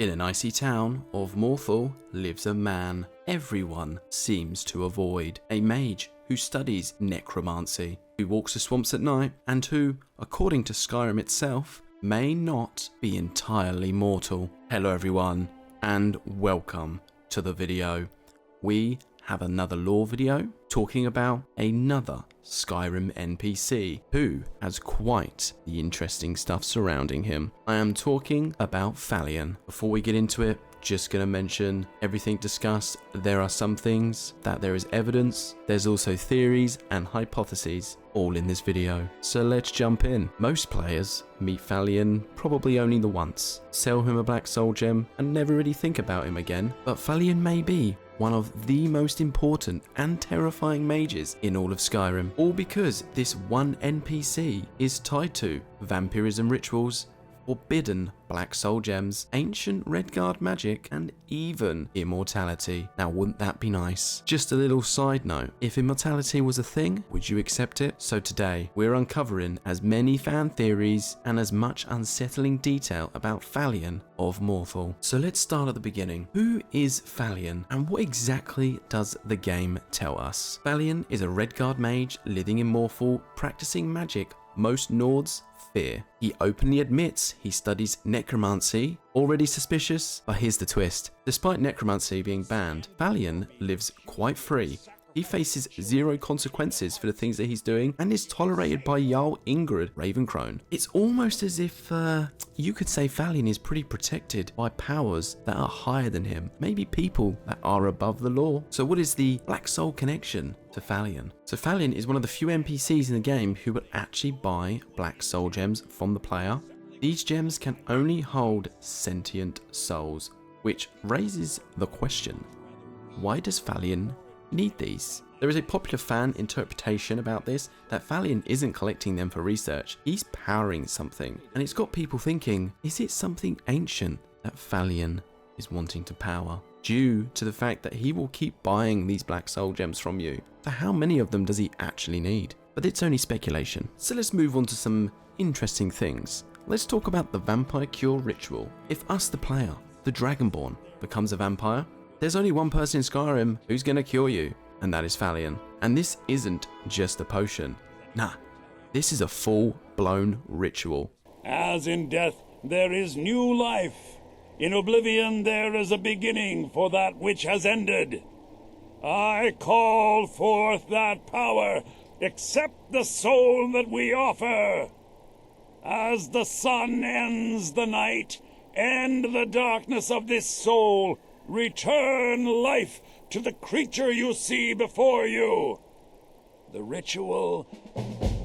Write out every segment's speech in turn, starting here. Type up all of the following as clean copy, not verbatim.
In an icy town of Morthal lives a man everyone seems to avoid, a mage who studies necromancy, who walks the swamps at night, and who, according to Skyrim itself, may not be entirely mortal. Hello everyone, and welcome to the video. We have another lore video talking about another Skyrim NPC who has quite the interesting stuff surrounding him. I am talking about Falion. Before we get into it, just gonna mention everything discussed. There are some things that there is evidence, there's also theories and hypotheses all in this video. So let's jump in. Most players meet Falion probably only the once, sell him a black soul gem and never really think about him again, but Falion may be one of the most important and terrifying mages in all of Skyrim, all because this one NPC is tied to vampirism rituals, forbidden black soul gems, ancient Redguard magic, and even immortality. Now, wouldn't that be nice? Just a little side note, if immortality was a thing, would you accept it? So today, we're uncovering as many fan theories and as much unsettling detail about Falion of Morthal. So let's start at the beginning. Who is Falion, and what exactly does the game tell us? Falion is a Redguard mage living in Morthal, practicing magic most Nords fear. He openly admits he studies necromancy, already suspicious, but here's the twist. Despite necromancy being banned, Falion lives quite free. He faces zero consequences for the things that he's doing and is tolerated by Jarl Ingrid Ravencrone. It's almost as if you could say Falion is pretty protected by powers that are higher than him, maybe people that are above the law. So what is the Black Soul connection to Falion? So Falion is one of the few NPCs in the game who will actually buy Black Soul gems from the player. These gems can only hold sentient souls, which raises the question, why does Falion need these? There is a popular fan interpretation about this that Falion isn't collecting them for research, he's powering something, and it's got people thinking, is it something ancient that Falion is wanting to power? Due to the fact that he will keep buying these black soul gems from you. So how many of them does he actually need? But it's only speculation. So let's move on to some interesting things. Let's talk about the vampire cure ritual. If us, the player, the Dragonborn, becomes a vampire, there's only one person in Skyrim who's gonna cure you, and that is Falion. And this isn't just a potion. Nah, this is a full-blown ritual. As in death there is new life, in oblivion there is a beginning for that which has ended. I call forth that power, accept the soul that we offer. As the sun ends the night, end the darkness of this soul, return life to the creature you see before you. The ritual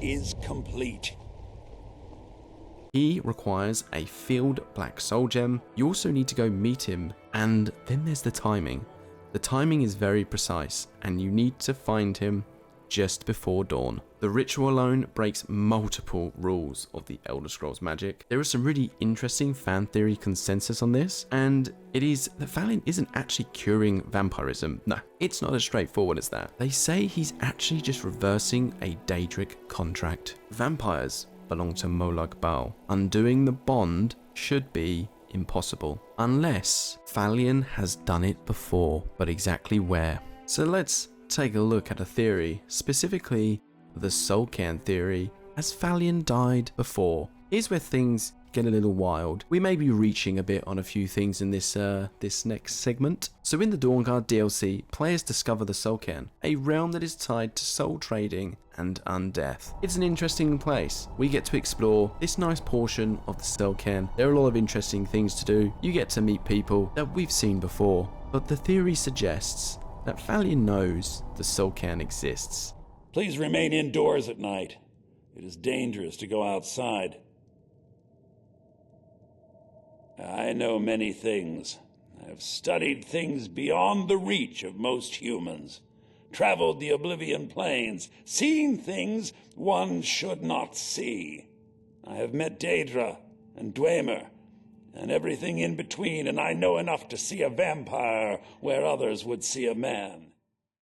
is complete. He requires a field black soul gem. You also need to go meet him, and then there's the timing. The timing is very precise, and you need to find him just before dawn. The ritual alone breaks multiple rules of the Elder Scrolls magic. There is some really interesting fan theory consensus on this, and it is that Falion isn't actually curing vampirism. No, it's not as straightforward as that. They say he's actually just reversing a Daedric contract. Vampires belong to Molag Bal. Undoing the bond should be impossible, unless Falion has done it before, but exactly where? So let's take a look at a theory, specifically the Soul Cairn theory, as Falion died before. Here's where things get a little wild. We may be reaching a bit on a few things in this next segment. So in the Dawnguard DLC, players discover the Soul Cairn, a realm that is tied to soul trading and undeath. It's an interesting place. We get to explore this nice portion of the Soul Cairn. There are a lot of interesting things to do. You get to meet people that we've seen before, but the theory suggests that Falion knows the Soul Cairn exists. Please remain indoors at night. It is dangerous to go outside. I know many things. I have studied things beyond the reach of most humans, traveled the Oblivion Plains, seen things one should not see. I have met Daedra and Dwemer, and everything in between, and I know enough to see a vampire where others would see a man.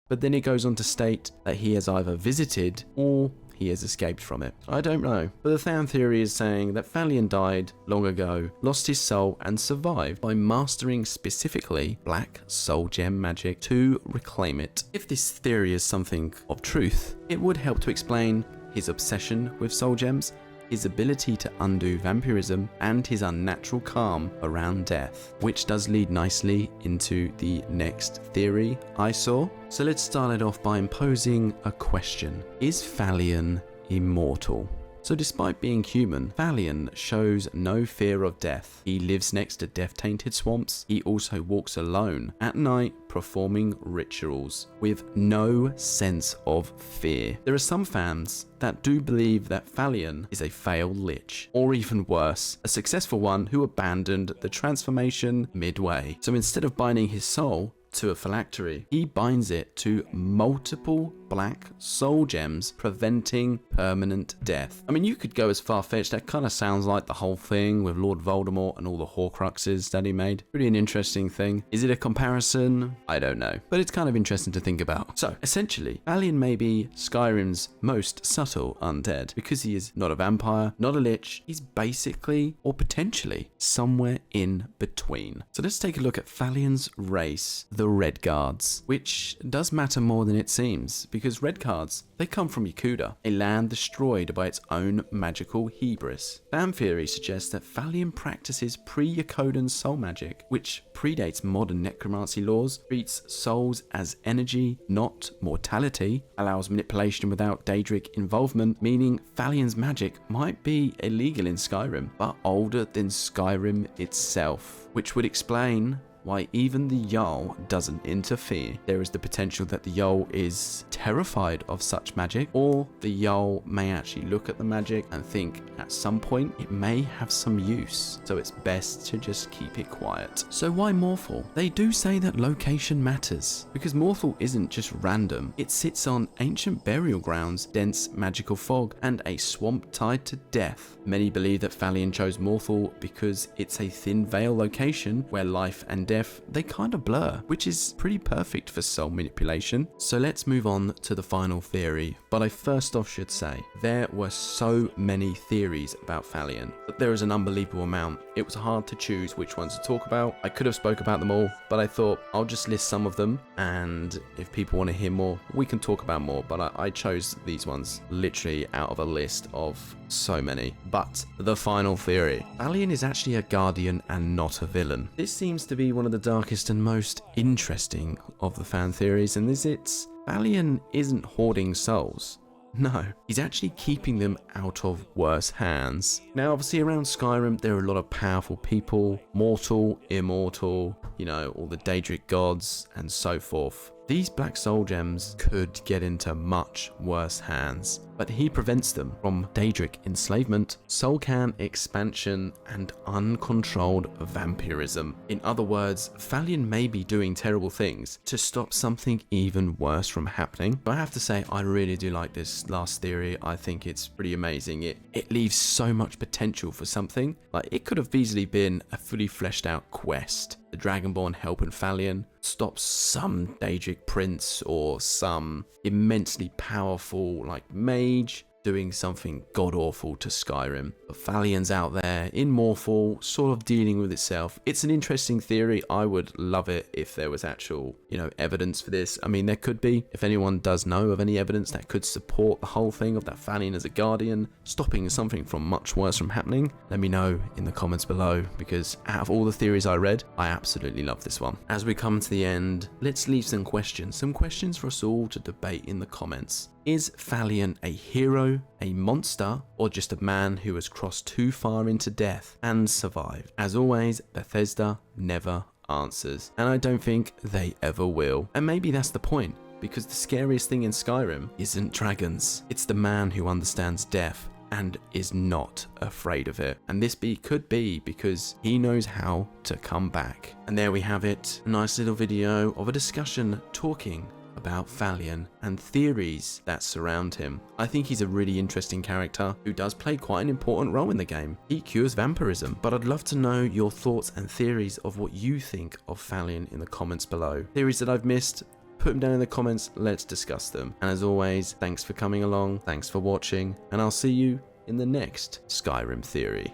But then it goes on to state that he has either visited or he has escaped from it. I don't know. But the fan theory is saying that Falion died long ago, lost his soul, and survived by mastering specifically black soul gem magic to reclaim it. If this theory is something of truth, it would help to explain his obsession with soul gems, his ability to undo vampirism, and his unnatural calm around death, which does lead nicely into the next theory I saw. So let's start it off by posing a question. Is Falion immortal? So despite being human, Falion shows no fear of death. He lives next to death-tainted swamps. He also walks alone at night, performing rituals with no sense of fear. There are some fans that do believe that Falion is a failed lich, or even worse, a successful one who abandoned the transformation midway. So instead of binding his soul to a phylactery, he binds it to multiple black soul gems, preventing permanent death. I mean, you could go as far-fetched. That kind of sounds like the whole thing with Lord Voldemort and all the Horcruxes that he made. Pretty an interesting thing. Is it a comparison? I don't know, but it's kind of interesting to think about. So essentially, Falion may be Skyrim's most subtle undead because he is not a vampire, not a lich. He's basically, or potentially, somewhere in between. So let's take a look at Falion's race, the Redguards, which does matter more than it seems, because Redguards, they come from Yakuda, a land destroyed by its own magical hubris. Fan theory suggests that Falion practices pre-Yakudan soul magic, which predates modern necromancy laws, treats souls as energy, not mortality, allows manipulation without Daedric involvement, meaning Falion's magic might be illegal in Skyrim, but older than Skyrim itself, which would explain why even the Jarl doesn't interfere. There is the potential that the Jarl is terrified of such magic, or the Jarl may actually look at the magic and think at some point it may have some use, so it's best to just keep it quiet. So why Morthal? They do say that location matters, because Morthal isn't just random. It sits on ancient burial grounds, dense magical fog, and a swamp tied to death. Many believe that Falion chose Morthal because it's a thin veil location where life and death, they kind of blur, which is pretty perfect for soul manipulation. So let's move on to the final theory, but I first off should say there were so many theories about Falion, but there is an unbelievable amount. It was hard to choose which ones to talk about. I could have spoke about them all, but I thought I'll just list some of them, and if people want to hear more, we can talk about more, but I chose these ones literally out of a list of so many. But the final theory, Falion is actually a guardian and not a villain. This seems to be one of the darkest and most interesting of the fan theories, and it's Falion isn't hoarding souls. No, he's actually keeping them out of worse hands. Now, obviously around Skyrim, there are a lot of powerful people, mortal, immortal, you know, all the Daedric gods and so forth. These black soul gems could get into much worse hands, but he prevents them from Daedric enslavement, Soul Cairn expansion, and uncontrolled vampirism. In other words, Falion may be doing terrible things to stop something even worse from happening. But I have to say, I really do like this last theory. I think it's pretty amazing. It leaves so much potential for something. Like, it could have easily been a fully fleshed out quest. The Dragonborn helping Falion stop some Daedric prince or some immensely powerful like Mage doing something god-awful to Skyrim. But Falion's out there in Morthal, sort of dealing with itself. It's an interesting theory. I would love it if there was actual, evidence for this. I mean, there could be. If anyone does know of any evidence that could support the whole thing of that Falion as a guardian, stopping something from much worse from happening, let me know in the comments below, because out of all the theories I read, I absolutely love this one. As we come to the end, let's leave some questions for us all to debate in the comments. Is Falion a hero, a monster, or just a man who has crossed too far into death and survived? As always, Bethesda never answers, and I don't think they ever will. And maybe that's the point, because the scariest thing in Skyrim isn't dragons. It's the man who understands death and is not afraid of it. And this could be because he knows how to come back. And there we have it, a nice little video of a discussion talking about Falion and theories that surround him. I think he's a really interesting character who does play quite an important role in the game. He cures vampirism, but I'd love to know your thoughts and theories of what you think of Falion in the comments below. Theories that I've missed, put them down in the comments, let's discuss them. And as always, thanks for coming along, thanks for watching, and I'll see you in the next Skyrim Theory.